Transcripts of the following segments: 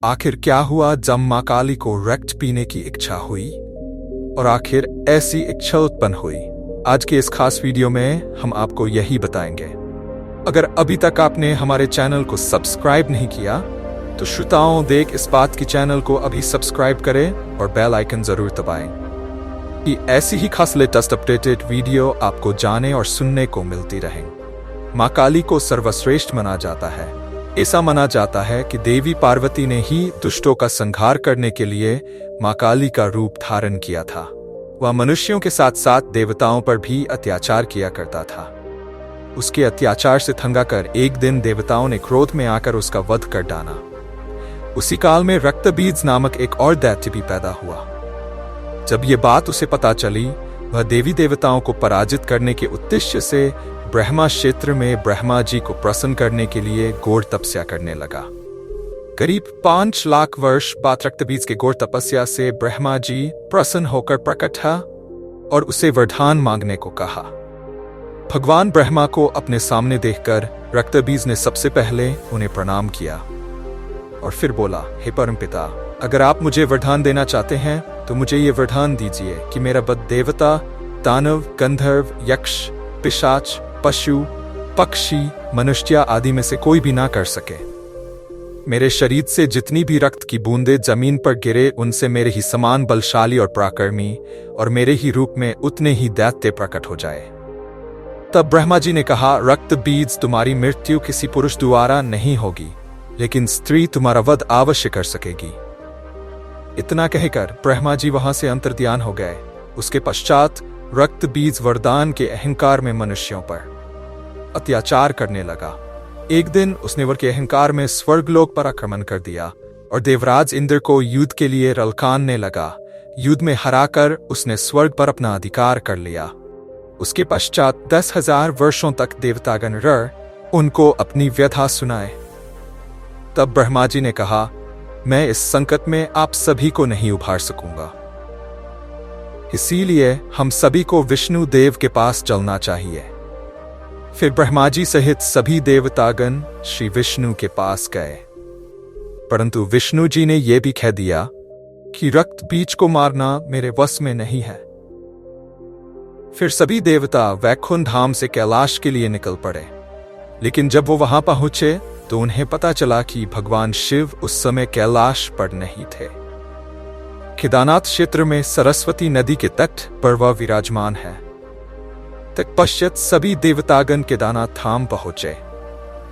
आखिर क्या हुआ जब मां काली को रक्त पीने की इच्छा हुई और आखिर ऐसी इच्छा उत्पन्न हुई? आज के इस खास वीडियो में हम आपको यही बताएंगे। अगर अभी तक आपने हमारे चैनल को सब्सक्राइब नहीं किया तो श्रोताओं देख इस बात की चैनल को अभी सब्सक्राइब करें और बेल आइकन जरूर दबाएं कि ऐसी ही खास लेटेस्ट अपडेटेड वीडियो आपको जाने और सुनने को मिलती रहें। मां काली को सर्वश्रेष्ठ माना जाता है। ऐसा माना जाता है कि देवी पार्वती ने ही दुष्टों का संहार करने के लिए मां काली का रूप धारण किया था। वह मनुष्यों के साथ साथ देवताओं पर भी अत्याचार किया करता था। उसके अत्याचार से तंग आकर एक दिन देवताओं ने क्रोध में आकर उसका वध कर डाला। उसी काल में रक्तबीज नामक एक और दैत्य भी पैदा हुआ। जब ये बात उसे पता चली, वह देवी देवताओं को पराजित करने के उद्देश्य से ब्रह्मा क्षेत्र में ब्रह्मा जी को प्रसन्न करने के लिए घोर तपस्या करने लगा। करीब 5 लाख वर्ष बाद रक्तबीज के घोर तपस्या से ब्रह्मा जी प्रसन्न होकर प्रकट हुआ और उसे वरदान मांगने को कहा। भगवान ब्रह्मा को अपने सामने देखकर रक्तबीज ने सबसे पहले उन्हें प्रणाम किया और फिर बोला, हे परमपिता, अगर आप मुझे वरदान देना चाहते हैं तो मुझे ये वरदान दीजिए कि मेरा वध देवता, दानव, गंधर्व, यक्ष, पिशाच, पशु, पक्षी, मनुष्य आदि में से कोई भी ना कर सके। मेरे शरीर से जितनी भी रक्त की बूंदें जमीन पर गिरे उनसे मेरे ही समान बलशाली और पराक्रमी और मेरे ही रूप में उतने ही दैत्य प्रकट हो जाए। तब ब्रह्मा जी ने कहा, रक्त बीज, तुम्हारी मृत्यु किसी पुरुष द्वारा नहीं होगी, लेकिन स्त्री तुम्हारा वध अवश्य कर सकेगी। इतना कहकर ब्रह्मा जी वहां से अंतर्ध्यान हो गए। उसके पश्चात रक्त बीज वरदान के अहंकार में मनुष्यों पर अत्याचार करने लगा। एक दिन उसने वर के अहंकार में स्वर्गलोक पर आक्रमण कर दिया और देवराज इंद्र को युद्ध के लिए ललकारने लगा। युद्ध में हराकर उसने स्वर्ग पर अपना अधिकार कर लिया। उसके पश्चात 10,000 वर्षों तक देवतागण उनको अपनी व्यथा सुनाए। तब ब्रह्मा जी ने कहा, मैं इस संकट में आप सभी को नहीं उभार सकूंगा, इसीलिए हम सभी को विष्णु देव के पास चलना चाहिए। फिर ब्रह्मा जी सहित सभी देवतागण श्री विष्णु के पास गए, परंतु विष्णु जी ने यह भी कह दिया कि रक्त बीज को मारना मेरे वश में नहीं है। फिर सभी देवता वैकुंठ धाम से कैलाश के लिए निकल पड़े, लेकिन जब वो वहां पहुंचे तो उन्हें पता चला कि भगवान शिव उस समय कैलाश पर नहीं थे। केदारनाथ क्षेत्र में सरस्वती नदी के तट पर वह विराजमान है। तत्पश्चात सभी देवतागण केदारनाथ धाम पहुंचे।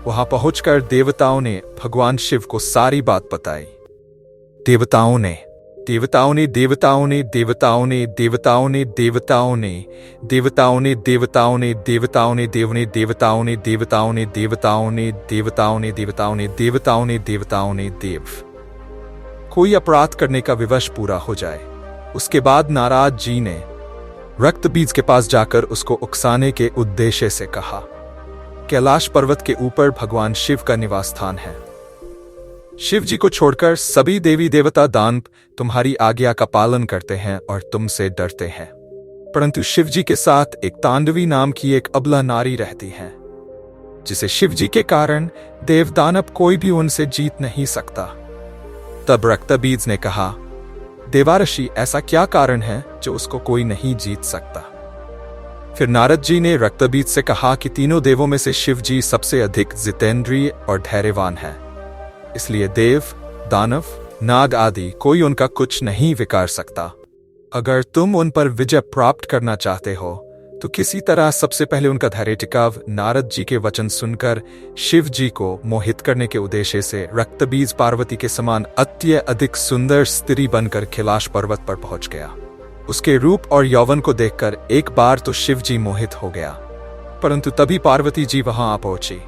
वहां पहुंचकर देवताओं ने भगवान शिव को सारी बात बताई। देवताओं ने देवताओं ने देवताओं ने देवताओं ने देवताओं ने देवताओं ने देवताओं ने देवताओं ने देवताओं ने देव ने देवताओं ने देवताओं ने देवताओं ने देवताओं ने देवताओं ने देवताओं ने देवताओं ने देव कोई अपराध करने का विवश पूरा हो जाए। उसके बाद नाराज जी ने रक्तबीज के पास जाकर उसको उकसाने के उद्देश्य से कहा, कैलाश पर्वत के ऊपर भगवान शिव का निवास स्थान है। शिव जी को छोड़कर सभी देवी देवता दानव तुम्हारी आज्ञा का पालन करते हैं और तुमसे डरते हैं, परंतु शिव जी के साथ एक तांडवी नाम की एक अबला नारी रहती है, जिसे शिव जी के कारण देव दानव कोई भी उनसे जीत नहीं सकता। तब रक्तबीज ने कहा, देवाऋषि, ऐसा क्या कारण है जो उसको कोई नहीं जीत सकता? फिर नारद जी ने रक्तबीज से कहा कि तीनों देवों में से शिव जी सबसे अधिक जितेंद्रिय और धैर्यवान है, इसलिए देव, दानव, नाग आदि कोई उनका कुछ नहीं बिगाड़ सकता। अगर तुम उन पर विजय प्राप्त करना चाहते हो तो किसी तरह सबसे पहले उनका धैर्य टिकाव। नारद जी के वचन सुनकर शिव जी को मोहित करने के उद्देश्य से रक्तबीज पार्वती के समान अत्यधिक सुंदर स्त्री बनकर कैलाश पर्वत पर पहुंच गया। उसके रूप और यौवन को देखकर एक बार तो शिव जी मोहित हो गया, परंतु तभी पार्वती जी वहां आ पहुंची।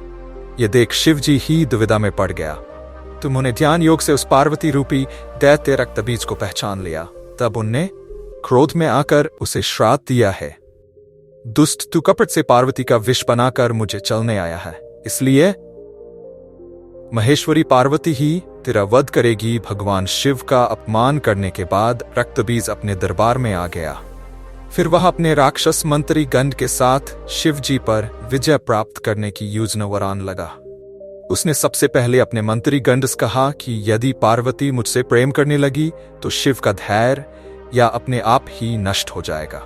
ये देख शिव जी ही दुविधा में पड़ गया। उन्होंने ध्यान योग से उस पार्वती रूपी दैत्य रक्तबीज को पहचान लिया। तब उनने क्रोध में आकर उसे श्राप दिया है, दुष्ट, तू कपट से पार्वती का विष बनाकर मुझे चलने आया है, इसलिए महेश्वरी पार्वती ही तेरा वध करेगी। भगवान शिव का अपमान करने के बाद रक्तबीज अपने दरबार में आ गया। फिर वह अपने राक्षस मंत्री गण के साथ शिव जी पर विजय प्राप्त करने की योजना वरान लगा। उसने सबसे पहले अपने मंत्री गंडस कहा कि यदि पार्वती मुझसे प्रेम करने लगी तो शिव का धैर्य या अपने आप ही नष्ट हो जाएगा।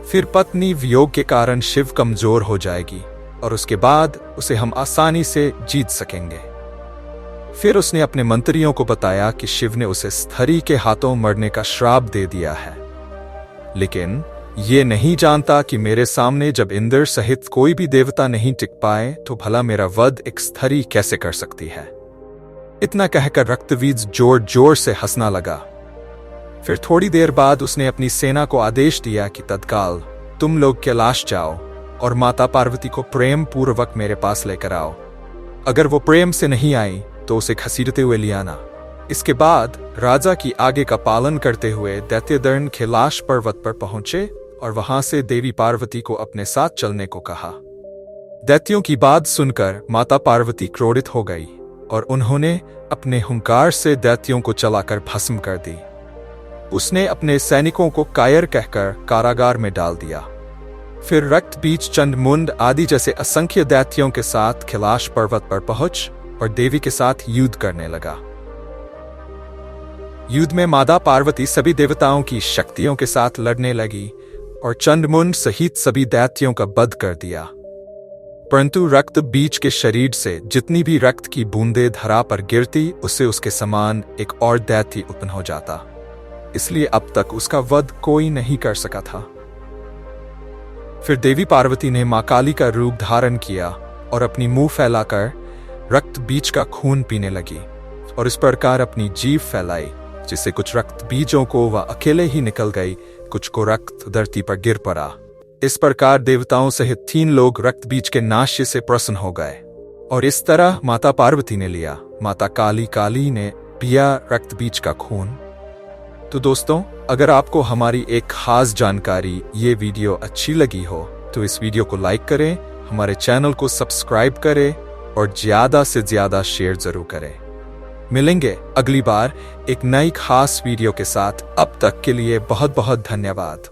फिर पत्नी वियोग के कारण शिव कमजोर हो जाएगी और उसके बाद उसे हम आसानी से जीत सकेंगे। फिर उसने अपने मंत्रियों को बताया कि शिव ने उसे स्थरी के हाथों मरने का श्राप दे दिया है, लेकिन ये नहीं जानता कि मेरे सामने जब इंद्र सहित कोई भी देवता नहीं टिक पाए तो भला मेरा वध एक स्थरी कैसे कर सकती है। इतना कहकर रक्तवीज जोर जोर से हंसना लगा। फिर थोड़ी देर बाद उसने अपनी सेना को आदेश दिया कि तत्काल तुम लोग कैलाश जाओ और माता पार्वती को प्रेम पूर्वक मेरे पास लेकर आओ। अगर वो प्रेम से नहीं आई तो उसे घसीटते हुए ले आना। इसके बाद राजा की आगे का पालन करते हुए दैत्यदर्ण कैलाश पर्वत पर पहुंचे और वहां से देवी पार्वती को अपने साथ चलने को कहा। दैत्यों की बात सुनकर माता पार्वती क्रोधित हो गई और उन्होंने अपने हुंकार से दैत्यों को चलाकर भस्म कर दी। उसने अपने सैनिकों को कायर कहकर कारागार में डाल दिया। फिर रक्तबीज, चंडमुंड आदि जैसे असंख्य दैत्यों के साथ कैलाश पर्वत पर पहुंच और देवी के साथ युद्ध करने लगा। युद्ध में माता पार्वती सभी देवताओं की शक्तियों के साथ लड़ने लगी और चंडमुंड सहित सभी दैत्यों का वध कर दिया। परंतु रक्त बीज के शरीर से जितनी भी रक्त की बूंदें धरा पर गिरती उससे उसके समान एक और दैत्य उत्पन्न हो जाता, इसलिए अब तक उसका वध कोई नहीं कर सका था। फिर देवी पार्वती ने मां काली का रूप धारण किया और अपनी मुंह फैलाकर रक्त बीज का खून पीने लगी और इस प्रकार अपनी जीभ फैलाई, जिससे कुछ रक्त बीजों को वह अकेले ही निकल गई, कुछ को रक्त धरती पर गिर पड़ा। इस प्रकार देवताओं सहित 3 लोग रक्त बीज के नाश से प्रसन्न हो गए और इस तरह माता पार्वती ने लिया, माता काली ने पिया रक्त बीज का खून। तो दोस्तों, अगर आपको हमारी एक खास जानकारी ये वीडियो अच्छी लगी हो तो इस वीडियो को लाइक करें, हमारे चैनल को सब्सक्राइब करें और ज्यादा से ज्यादा शेयर जरूर करें। मिलेंगे अगली बार एक नई खास वीडियो के साथ। अब तक के लिए बहुत बहुत धन्यवाद।